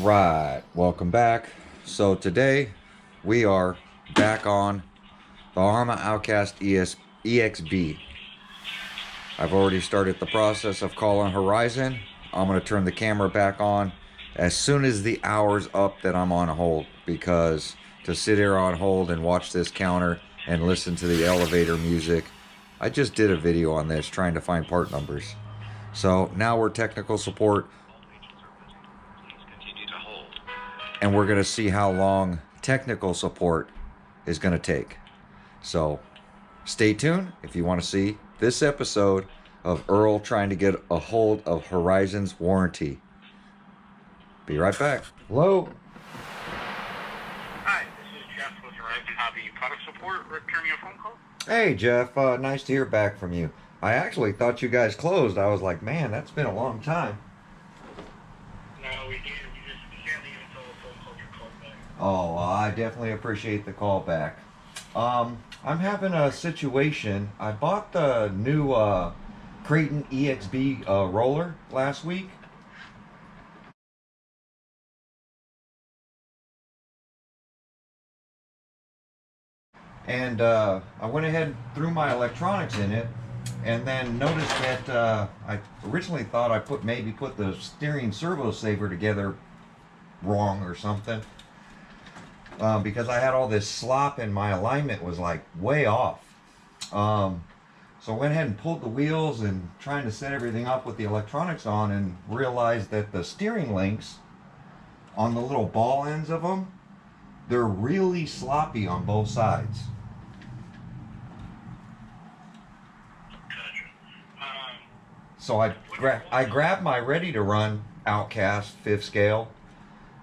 right, welcome back. So today we are back on the Arrma Outcast ExB. I've already started the process of calling Horizon. I'm going to turn the camera back on as soon as the hour's up that I'm on hold, because to sit here on hold and watch this counter and listen to the elevator music, I just did a video on this trying to find part numbers. So now we're technical support, and we're going to see how long technical support is going to take. So stay tuned if you want to see this episode of Earl trying to get a hold of Horizon's warranty. Be right back. Hello. Hi, this is Jeff with Horizon Hobby Product Support, returning your phone call. Hey, Jeff. Nice to hear back from you. I actually thought you guys closed. I was like, man, that's been a long time. No, we did. We can't leave until the phone calls are called back. Oh, I definitely appreciate the call back. I'm having a situation. I bought the new Kraton ExB roller last week. And I went ahead and threw my electronics in it, and then noticed that I originally thought I maybe put the steering servo saver together wrong or something, because I had all this slop and my alignment was like way off. So I went ahead and pulled the wheels and trying to set everything up with the electronics on, and realized that the steering links on the little ball ends of them, they're really sloppy on both sides. So I grabbed my ready to run Outcast 5th scale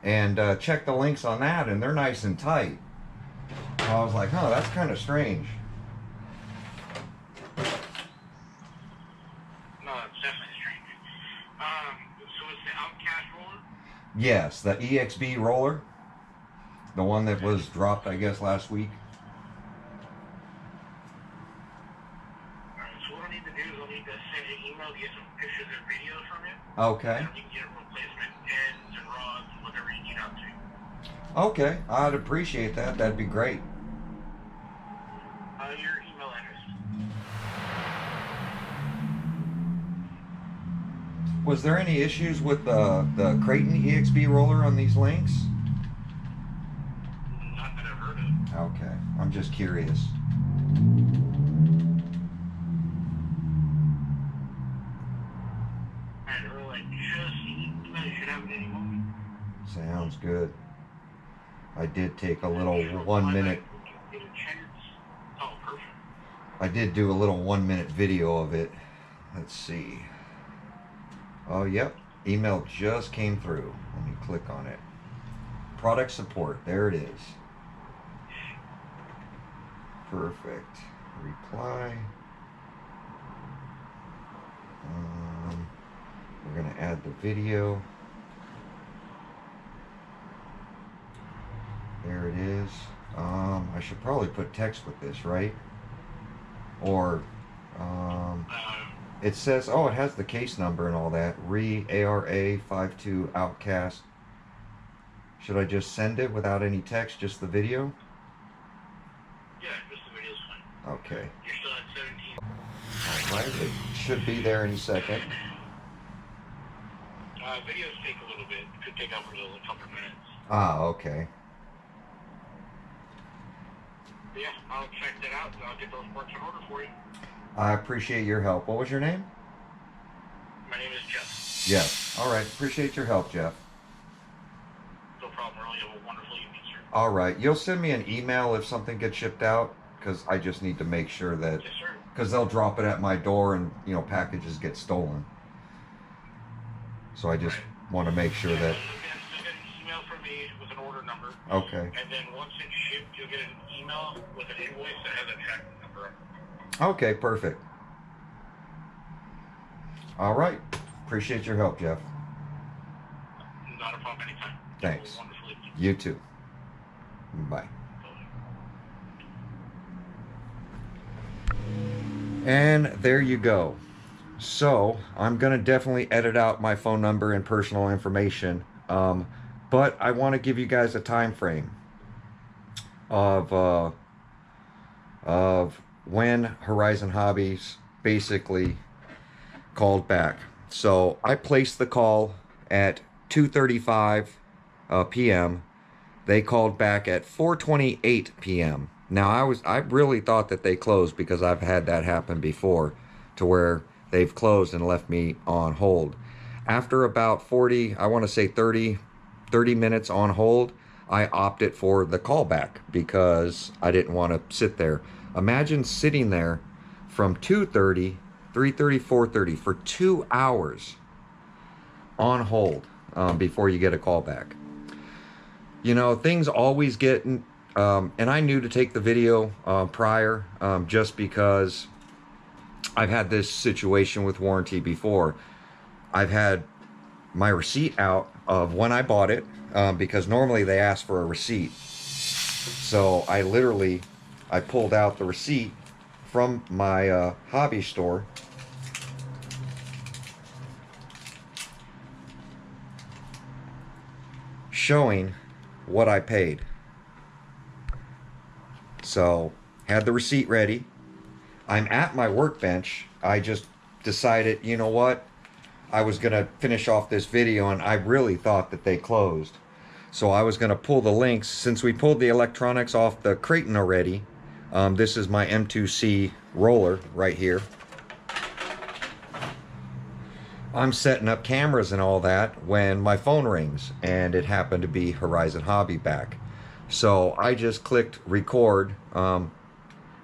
and checked the links on that, and they're nice and tight. So I was like, huh, that's kind of strange. No, it's definitely strange. So it's the Outcast roller? Yes, the ExB roller. The one that was dropped, I guess, last week. Alright, so what I need to do is I'll need to send you an email to get some pictures and videos from you. Okay. And we can get replacement ends and rods and whatever you need out to. Okay, I'd appreciate that. That'd be great. Your email address. Was there any issues with the Kraton ExB roller on these links? Not that I've heard of. Okay, I'm just curious. Alright, Earl, I just email. You should have it any moment. Sounds good. I did take a little 1 minute. Get a chance. Oh, perfect. I did do a little 1 minute video of it. Let's see. Oh, yep. Email just came through. Let me click on it. Product support. There it is. Perfect. Reply. We're going to add the video. There it is. I should probably put text with this, right? Or it says, oh, it has the case number and all that. ARA52 Outcast. Should I just send it without any text, just the video? Yeah, just the video's fine. Okay. You're still at 17. All right. It should be there any second. Videos take a little bit. It could take up a couple of minutes. Ah, okay. But yeah, I'll check that out and I'll get those parts in order for you. I appreciate your help. What was your name? My name is Jeff. Yes. All right. Appreciate your help, Jeff. No problem, Earl. You have a wonderful evening, sir. All right. You'll send me an email if something gets shipped out, because I just need to make sure that, Yes, sir. because they'll drop it at my door and, you know, packages get stolen. So I just want to make sure that. You'll get an email from me with an order number. Okay. And then once it's shipped, you'll get an email with an invoice that has a tracking number. Okay, perfect. All right. Appreciate your help, Jeff. Not a problem anytime. Thanks. Have a wonderful evening. You too. Bye. And there you go. So I'm going to definitely edit out my phone number and personal information. But I want to give you guys a time frame of when Horizon Hobbies basically called back. So I placed the call at 2:35 p.m. They called back at 4:28 p.m. Now I really thought that they closed, because I've had that happen before, to where they've closed and left me on hold. After about 40, I want to say 30 minutes on hold, I opted for the callback because I didn't want to sit there. Imagine sitting there from 2:30, 3:30, 4:30 for 2 hours on hold before you get a callback. You know, things always get, and I knew to take the video prior, just because I've had this situation with warranty before. I've had my receipt out of when I bought it, because normally they ask for a receipt. So I pulled out the receipt from my hobby store, showing what I paid. So had the receipt ready. I'm at my workbench. I just decided, you know what, I was gonna finish off this video, and I really thought that they closed. So I was gonna pull the links. Since we pulled the electronics off the Kraton already, this is my M2C roller right here. I'm setting up cameras and all that when my phone rings, and it happened to be Horizon Hobby back. So I just clicked record. I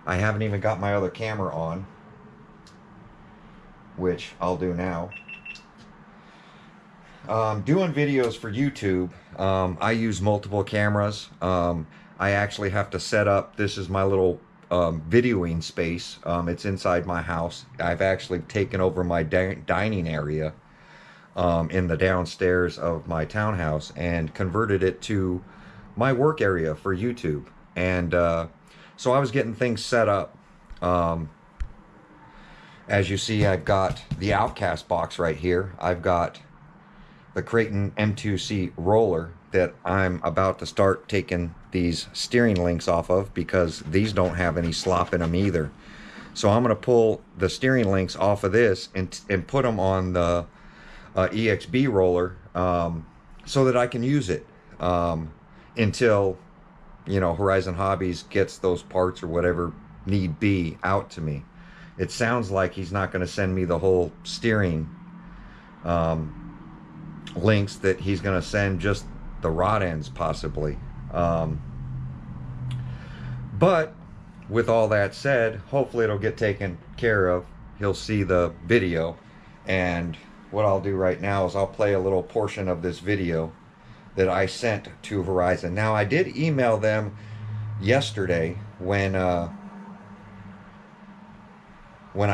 haven't even got my other camera on, which I'll do now. Doing videos for YouTube, I use multiple cameras. I actually have to set up, this is my little videoing space. It's inside my house. I've actually taken over my dining area in the downstairs of my townhouse and converted it to my work area for YouTube. And so I was getting things set up. As you see, I've got the Outcast box right here. I've got the Kraton M2C roller that I'm about to start taking these steering links off of, because these don't have any slop in them either. So I'm going to pull the steering links off of this and put them on the ExB roller, so that I can use it until, you know, Horizon Hobbies gets those parts or whatever need be out to me. It sounds like he's not going to send me the whole steering links, that he's going to send just the rod ends possibly. But with all that said, hopefully it'll get taken care of. He'll see the video, and what I'll do right now is I'll play a little portion of this video that I sent to Horizon. Now, I did email them yesterday when I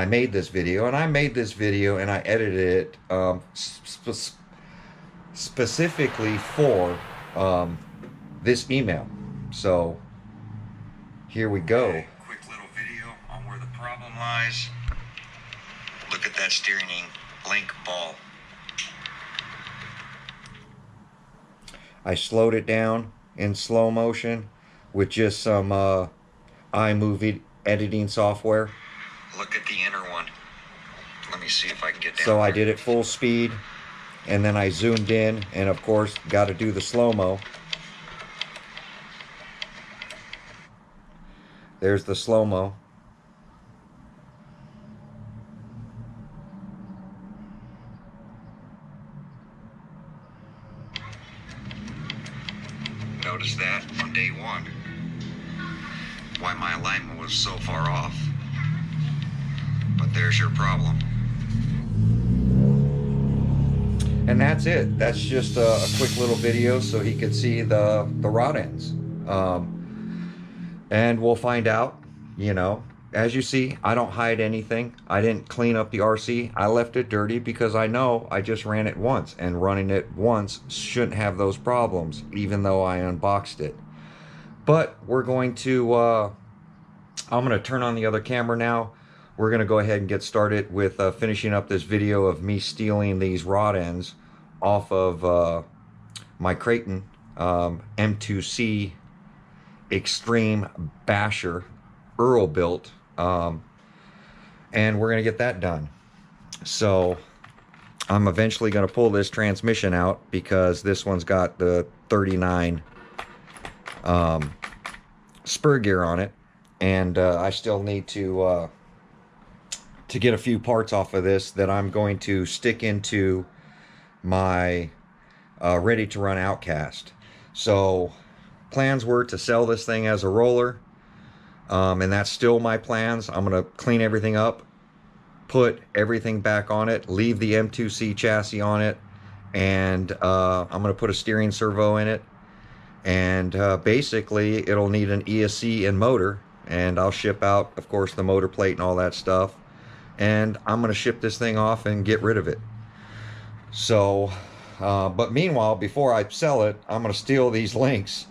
made this video, and I made this video and I edited it specifically for this email. So here we go. Quick little video on where the problem lies. Look at that steering link ball. I slowed it down in slow motion with just some iMovie editing software. Look at the inner one. Let me see if I can get down. So I did it full speed, and then I zoomed in, and of course got to do the slow-mo. There's the slow-mo. Notice that on day one, why my alignment was so far off. But there's your problem. And that's it. That's just a quick little video so he could see the rod ends. And we'll find out, you know. As you see, I don't hide anything. I didn't clean up the RC. I left it dirty because I know I just ran it once, and running it once shouldn't have those problems, even though I unboxed it. But we're going to, I'm going to turn on the other camera now. We're going to go ahead and get started with finishing up this video of me stealing these rod ends off of my Kraton M2C Extreme Basher Earl built, and we're gonna get that done. So I'm eventually gonna pull this transmission out because this one's got the 39 spur gear on it, and I still need to get a few parts off of this that I'm going to stick into my ready to run Outcast. So plans were to sell this thing as a roller, and that's still my plans. I'm gonna clean everything up, put everything back on it, leave the M2C chassis on it, and I'm gonna put a steering servo in it, and basically it'll need an ESC and motor, and I'll ship out, of course, the motor plate and all that stuff, and I'm gonna ship this thing off and get rid of it. So but meanwhile, before I sell it, I'm gonna steal these links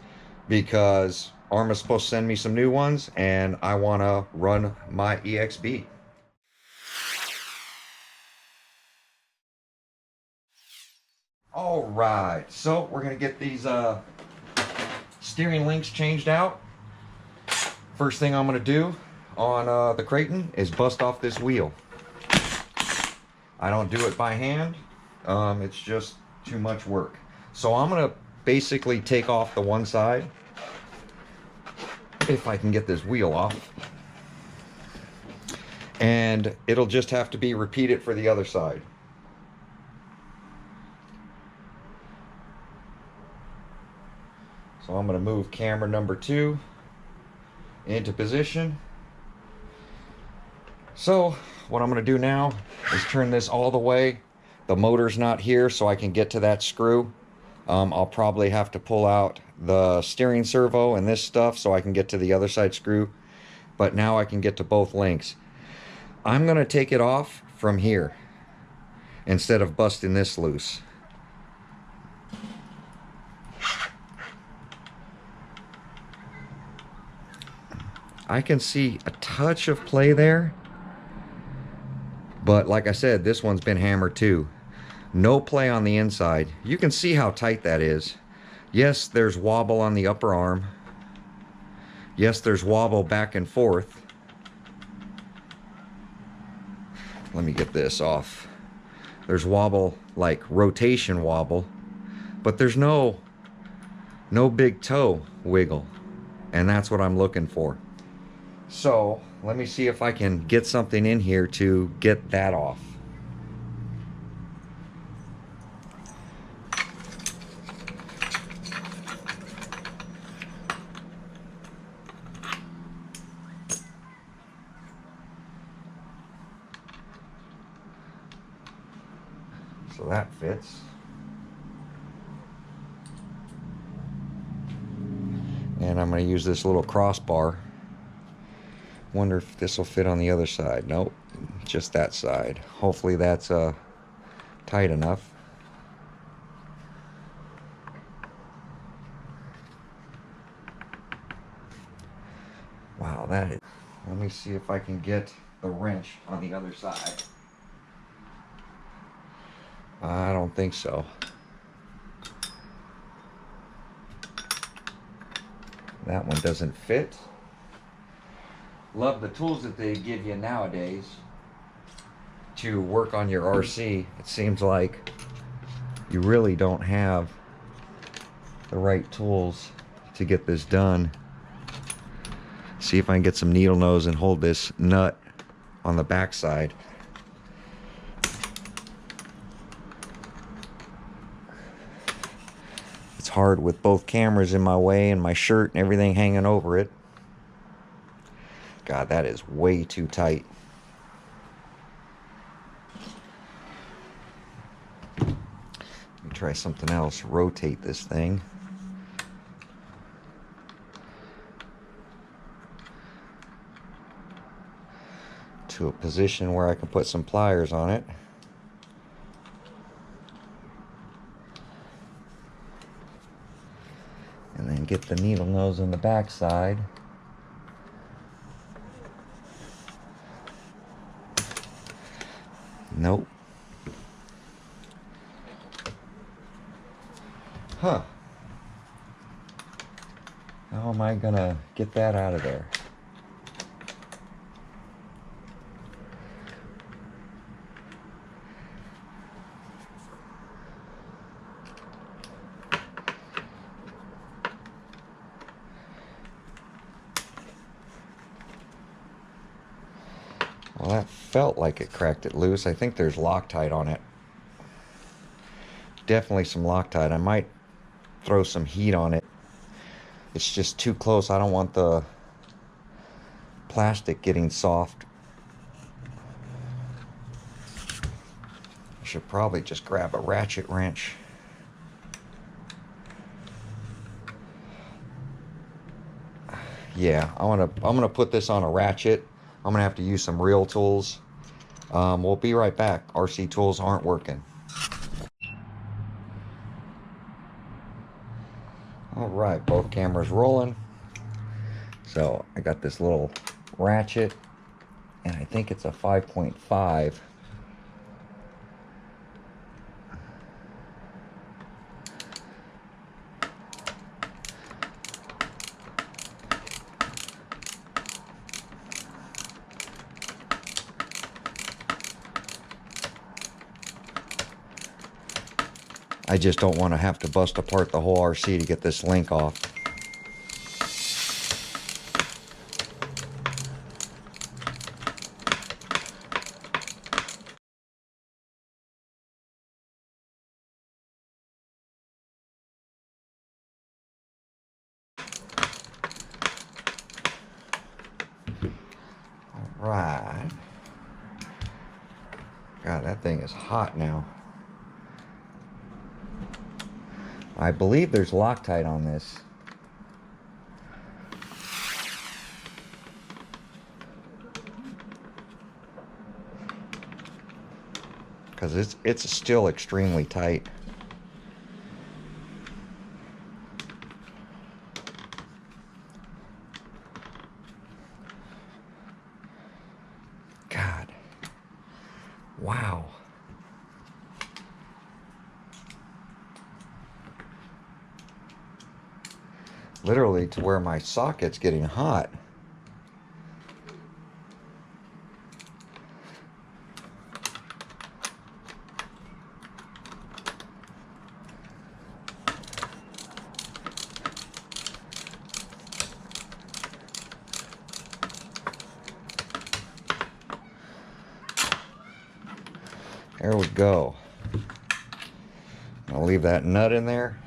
because Arrma's supposed to send me some new ones, and I want to run my ExB. All right, so we're gonna get these steering links changed out. First thing I'm gonna do on the Kraton is bust off this wheel. I don't do it by hand. It's just too much work. So I'm gonna basically take off the one side, if I can get this wheel off, and it'll just have to be repeated for the other side. So I'm going to move camera number 2 into position. So what I'm going to do now is turn this all the way. The motor's not here, so I can get to that screw. I'll probably have to pull out the steering servo and this stuff so I can get to the other side screw, but now I can get to both links. I'm going to take it off from here instead of busting this loose. I can see a touch of play there, but like I said, this one's been hammered too. No play on the inside. You can see how tight that is. Yes, there's wobble on the upper arm. Yes, there's wobble back and forth. Let me get this off. There's wobble, like rotation wobble, but there's no big toe wiggle, and that's what I'm looking for. So let me see if I can get something in here to get that off. So that fits. And I'm going to use this little crossbar. Wonder if this will fit on the other side. Nope, just that side. Hopefully that's tight enough. Wow, that is. Let me see if I can get the wrench on the other side. I don't think so. That one doesn't fit. Love the tools that they give you nowadays to work on your RC. It seems like you really don't have the right tools to get this done. See if I can get some needle nose and hold this nut on the back side. It's hard with both cameras in my way and my shirt and everything hanging over it. God, that is way too tight. Let me try something else. Rotate this thing. To a position where I can put some pliers on it. And then get the needle nose on the back side. Nope. Huh. How am I gonna get that out of there? Well, that felt like it cracked it loose. I think there's Loctite on it. Definitely some Loctite. I might throw some heat on it. It's just too close. I don't want the plastic getting soft. I should probably just grab a ratchet wrench. Yeah, I'm gonna put this on a ratchet. I'm gonna have to use some real tools. We'll be right back. RC tools aren't working. All right, both cameras rolling. So I got this little ratchet, and I think it's a 5.5. I just don't want to have to bust apart the whole RC to get this link off. All right. God, that thing is hot now. I believe there's Loctite on this. Because it's still extremely tight. God. Wow. Literally to where my socket's getting hot. There we go. I'll leave that nut in there.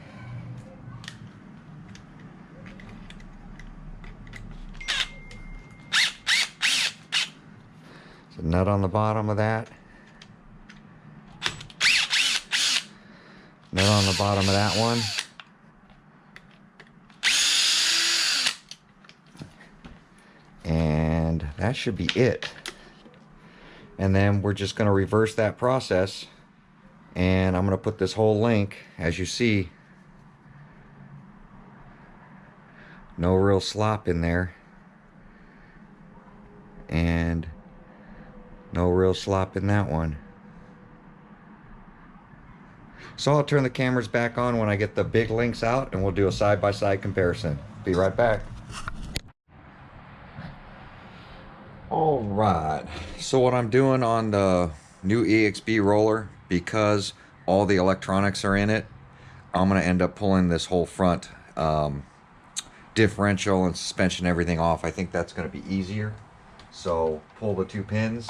There's a nut on the bottom of that. Nut on the bottom of that one. And that should be it. And then we're just going to reverse that process, and I'm going to put this whole link, as you see, no real slop in there, and no real slop in that one. So I'll turn the cameras back on when I get the big links out, and we'll do a side-by-side comparison. Be right back. All right, so what I'm doing on the new ExB roller, because all the electronics are in it, I'm going to end up pulling this whole front differential and suspension, everything off. I think that's going to be easier. So pull the two pins.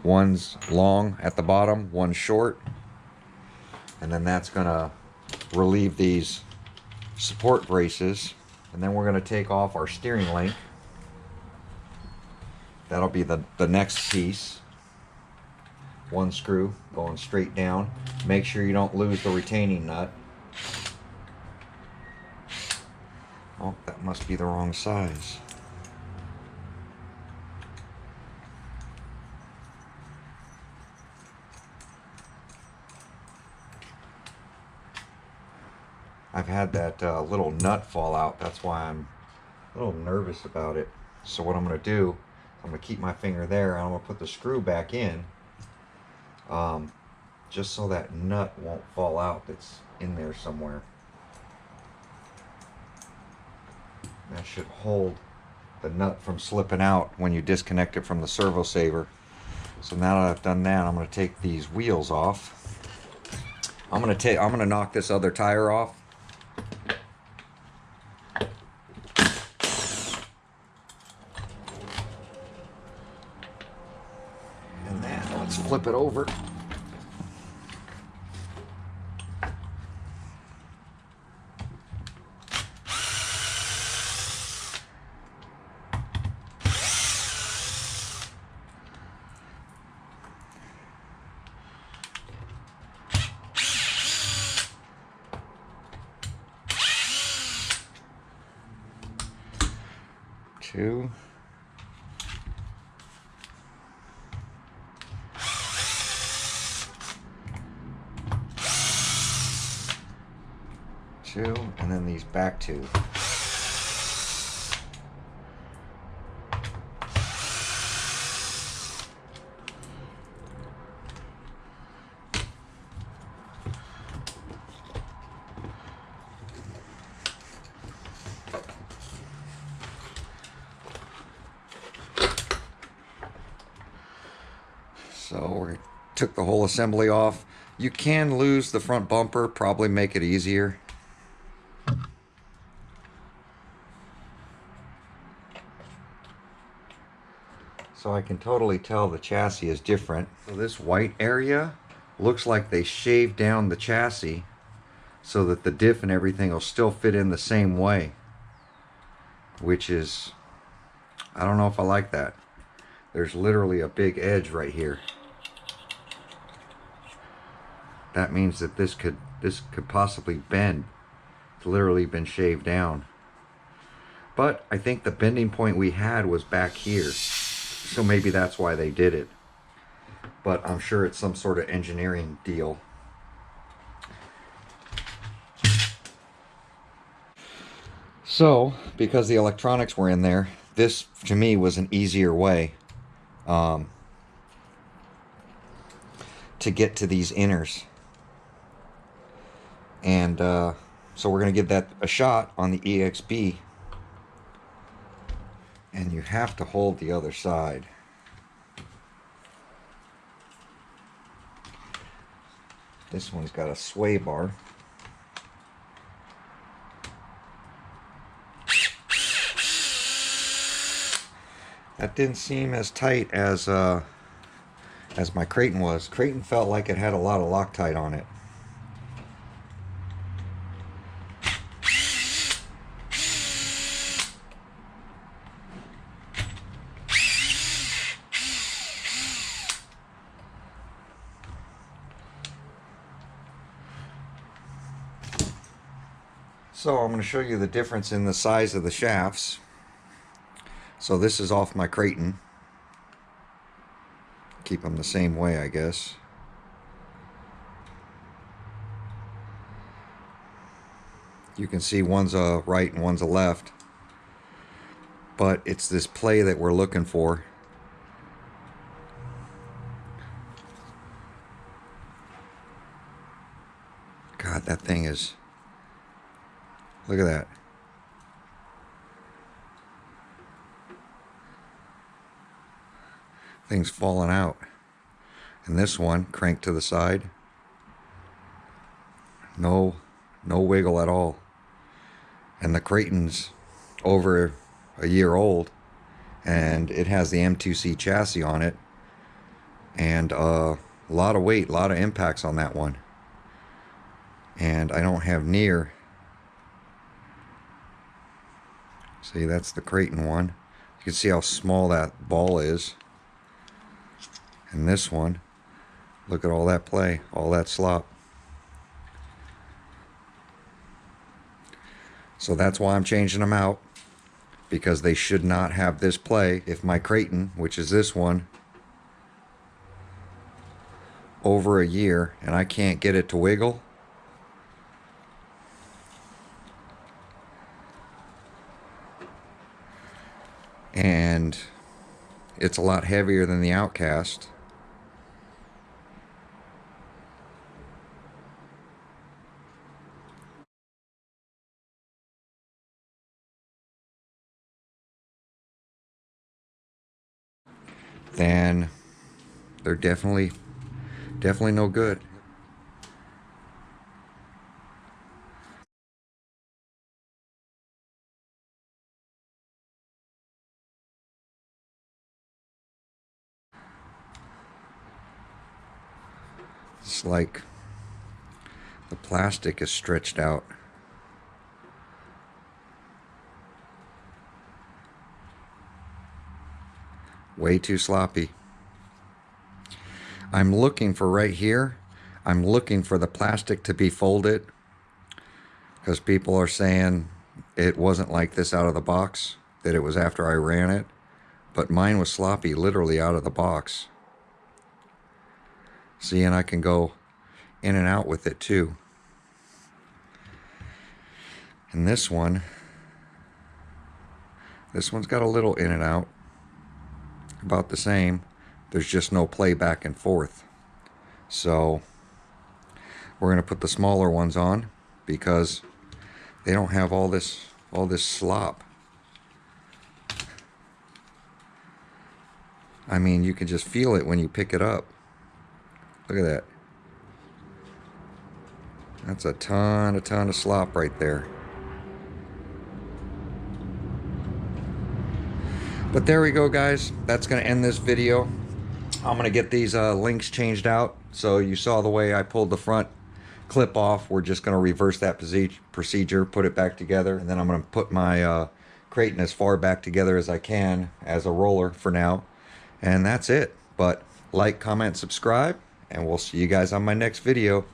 One's long at the bottom, one's short. And then that's going to relieve these support braces. And then we're going to take off our steering link. That'll be the next piece. One screw going straight down. Make sure you don't lose the retaining nut. Oh, that must be the wrong size. I've had that little nut fall out. That's why I'm a little nervous about it. So what I'm going to do, I'm going to keep my finger there, and I'm going to put the screw back in. just so that nut won't fall out that's in there somewhere. That should hold the nut from slipping out when you disconnect it from the servo saver. So now that I've done that, I'm going to take these wheels off. I'm going to knock this other tire off. And then let's flip it over. Two. Two, and then these back two. So we took the whole assembly off. You can lose the front bumper, probably make it easier. So I can totally tell the chassis is different. So this white area looks like they shaved down the chassis so that the diff and everything will still fit in the same way. Which is, I don't know if I like that. There's literally a big edge right here. That means that this could possibly bend. It's literally been shaved down. But I think the bending point we had was back here. So maybe that's why they did it. But I'm sure it's some sort of engineering deal. So, because the electronics were in there, this to me was an easier way to get to these inners. And so we're going to give that a shot on the ExB. And you have to hold the other side. This one's got a sway bar. That didn't seem as tight as my Kraton was. Kraton felt like it had a lot of Loctite on it. So I'm going to show you the difference in the size of the shafts. So this is off my Kraton. Keep them the same way, I guess. You can see one's a right and one's a left. But it's this play that we're looking for. God, that thing is... Look at that. Thing's falling out. And this one, cranked to the side. No wiggle at all. And the Kraton's over a year old. And it has the M2C chassis on it. And a lot of weight, a lot of impacts on that one. And I don't have near... See, that's the Kraton one. You can see how small that ball is. And this one, look at all that play, all that slop. So that's why I'm changing them out, because they should not have this play. If my Kraton, which is this one, over a year, and I can't get it to wiggle, and it's a lot heavier than the Outcast. then they're definitely no good. It's like the plastic is stretched out. Way too sloppy. I'm looking for right here, I'm looking for the plastic to be folded, because people are saying it wasn't like this out of the box, that it was after I ran it, but mine was sloppy literally out of the box. See, and I can go in and out with it too. And this one's got a little in and out, about the same. There's just no play back and forth. So we're going to put the smaller ones on because they don't have all this slop. I mean, you can just feel it when you pick it up. Look at that. That's a ton of slop right there. But there we go, guys. That's going to end this video. I'm going to get these links changed out. So you saw the way I pulled the front clip off. We're just going to reverse that procedure, put it back together, and then I'm going to put my Kraton as far back together as I can as a roller for now. And that's it. But like, comment, subscribe, and we'll see you guys on my next video.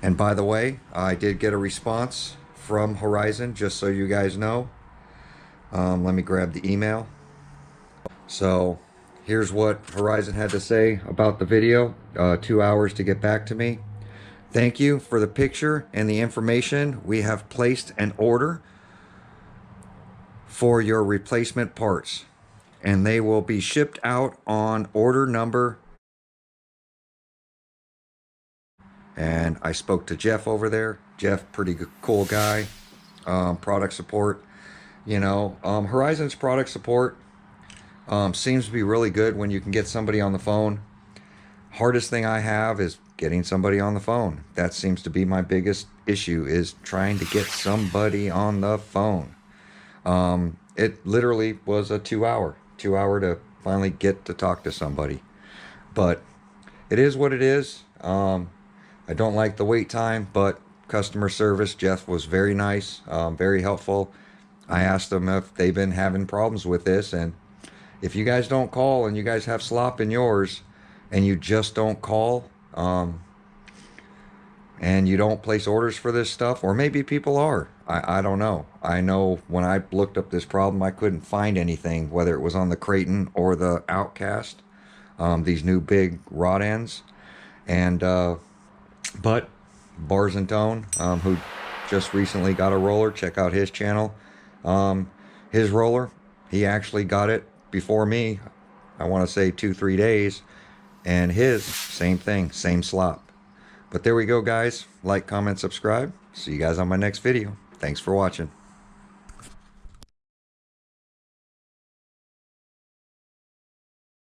And by the way, I did get a response from Horizon, just so you guys know. Let me grab the email. So here's what Horizon had to say about the video. 2 hours to get back to me. Thank you for the picture and the information. We have placed an order for your replacement parts, and they will be shipped out on order number. And I spoke to Jeff over there. Jeff, pretty good, cool guy. Product support, you know, Horizon's product support seems to be really good when you can get somebody on the phone. Hardest thing I have is getting somebody on the phone. That seems to be my biggest issue, is trying to get somebody on the phone. It literally was a 2 hour to finally get to talk to somebody. But it is what it is. I don't like the wait time, but customer service, Jeff was very nice, very helpful. I asked them if they've been having problems with this, and if you guys don't call and you guys have slop in yours and you just don't call, and you don't place orders for this stuff, or maybe people are, I don't know. I know when I looked up this problem, I couldn't find anything, whether it was on the Kraton or the Outcast, these new big rod ends. And but Bars and Tone, who just recently got a roller, check out his channel. His roller, he actually got it before me, I want to say 2-3 days, and his, same thing, same slop. But there we go, guys. Like, comment, subscribe. See you guys on my next video. Thanks for watching.